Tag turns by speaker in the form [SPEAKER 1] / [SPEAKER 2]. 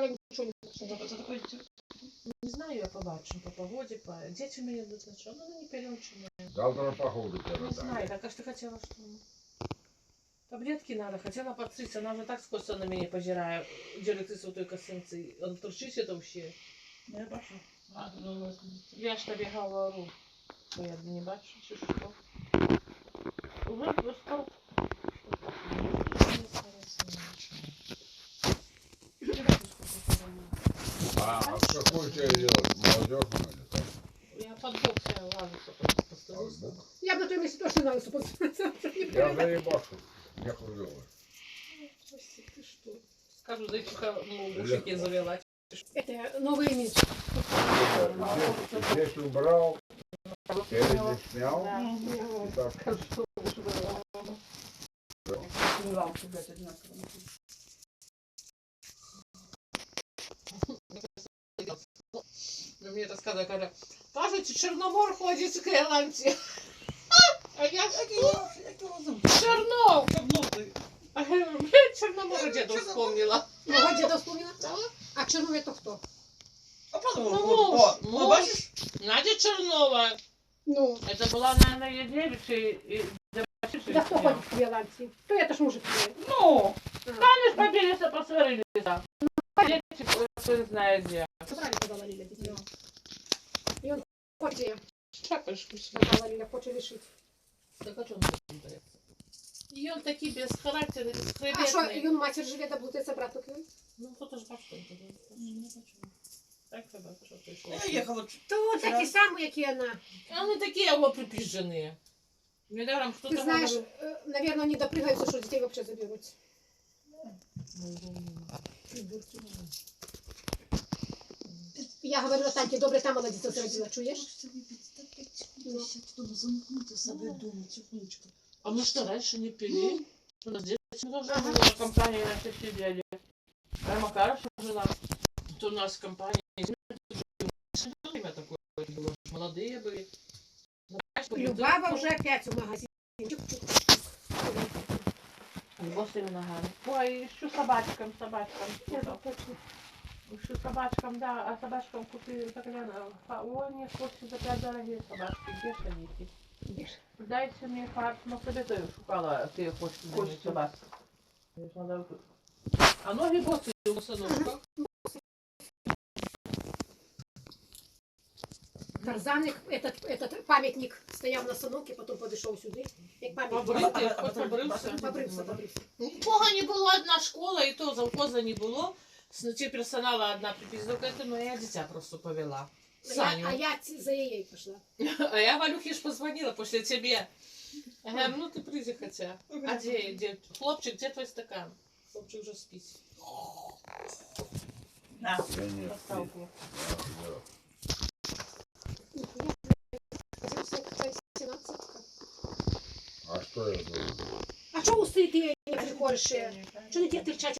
[SPEAKER 1] Я нічого не
[SPEAKER 2] Не знаю, я побачу по погоде, по... Дети у меня идут на чем, но не переучены.
[SPEAKER 3] Завтра походу
[SPEAKER 2] Не знаю,
[SPEAKER 3] коротали.
[SPEAKER 2] так а что хотела, что... Таблетки надо, хотела подсыться, она уже так скоро на меня пожирает, делает из той косынцы. Он турчить это вообще.
[SPEAKER 4] Я бачу.
[SPEAKER 2] Я ж тобі говорю, бо я не бачу, чи що. Уже просто...
[SPEAKER 3] А что хочешь делать? Молодежь надо, так?
[SPEAKER 2] Я под бок себя лазу,
[SPEAKER 3] А
[SPEAKER 2] постараюсь.
[SPEAKER 3] вот
[SPEAKER 1] Я б на той місці точно на виступу.
[SPEAKER 3] я заебашу. Я хуёвый.
[SPEAKER 2] Ты что? Скажу, зайчиха, ну, ушики завела.
[SPEAKER 1] Это новый имидж.
[SPEAKER 3] Здесь убрал, спереди снял.
[SPEAKER 2] Да.
[SPEAKER 3] И так.
[SPEAKER 2] Скажу, уши завела.
[SPEAKER 4] Лампу, блядь, одинаково.
[SPEAKER 2] Мне рассказывали, когда кажется, Черномор ходит к Ирландии. А я что? Чернов! А я говорю, блядь, Черномора деда вспомнила.
[SPEAKER 1] Мого діда вспомнила? А Чернов это хто?
[SPEAKER 4] А потом,
[SPEAKER 2] Ну,
[SPEAKER 4] ну, бачиш?
[SPEAKER 2] Надя Чернова.
[SPEAKER 1] Ну,
[SPEAKER 2] Это была, наверное, Едевич и
[SPEAKER 1] да хто ходить в Біланці? То это ж мужик.
[SPEAKER 4] Ну,
[SPEAKER 2] Они ж побились, посварились. Дети, кто знает где.
[SPEAKER 1] Собрали, поговорили дітей. І он хоче,
[SPEAKER 2] Шапочку.
[SPEAKER 1] поговорили, хоче лишити.
[SPEAKER 2] Так а что он боится? И он такие бесхарактерные,
[SPEAKER 1] А що,
[SPEAKER 2] бесхребетные.
[SPEAKER 1] він матір живе, да блудиться брат такий?
[SPEAKER 2] Ну, кто-то ж башкой. Так, собака, что пришла.
[SPEAKER 4] я їхала.
[SPEAKER 1] То такі самі, як і вона.
[SPEAKER 2] Они такие его припизженные. Недаром кто-то...
[SPEAKER 1] Ти знаєш,
[SPEAKER 2] говорил-
[SPEAKER 1] наверное, вони допригаються, що дітей взагалі заберуть. Я говорила Таньке, добре, та молодиця зробила, чуєш?
[SPEAKER 4] Замкнути себе вдома, тихонечко.
[SPEAKER 2] А мы что, раньше не пили? У нас дети тоже
[SPEAKER 1] Ага.
[SPEAKER 2] была компания, раньше сидели. А Макаровна жила. То у нас компания. Время такое было. Молодые были.
[SPEAKER 1] Любава вже опять у магазині.
[SPEAKER 2] Босыми ногами. Ой, ищу собачкам. Ищу собачкам, да, а собачкам купили так ой, мне хочется за 5 дорогие собачки. Где ж они эти? Дайте мне фарш, но себе ты шукала, ты хочешь собачку. А ноги босые у сыночка.
[SPEAKER 1] Тарзаник, этот пам'ятник стояв на остановці, потім підійшов сюди, як пам'ятник.
[SPEAKER 2] Побритый, хоть побрився.
[SPEAKER 1] Побрився.
[SPEAKER 2] Нікого не було, одна школа, і то завхоза не було. Чи персонала одна припіздок, ну я дитя просто повела. Саню.
[SPEAKER 1] А я за її пішла.
[SPEAKER 2] А я Валюхе ж позвонила после тебе. Я говорю, ну ты приди хотя. А где? Хлопчик, где твой стакан? Хлопчик уже спит.
[SPEAKER 4] На.
[SPEAKER 3] Я не
[SPEAKER 2] Поставку.
[SPEAKER 3] А что я должен?
[SPEAKER 1] А чого уси ти не приходиш? Чого не ті тирчать?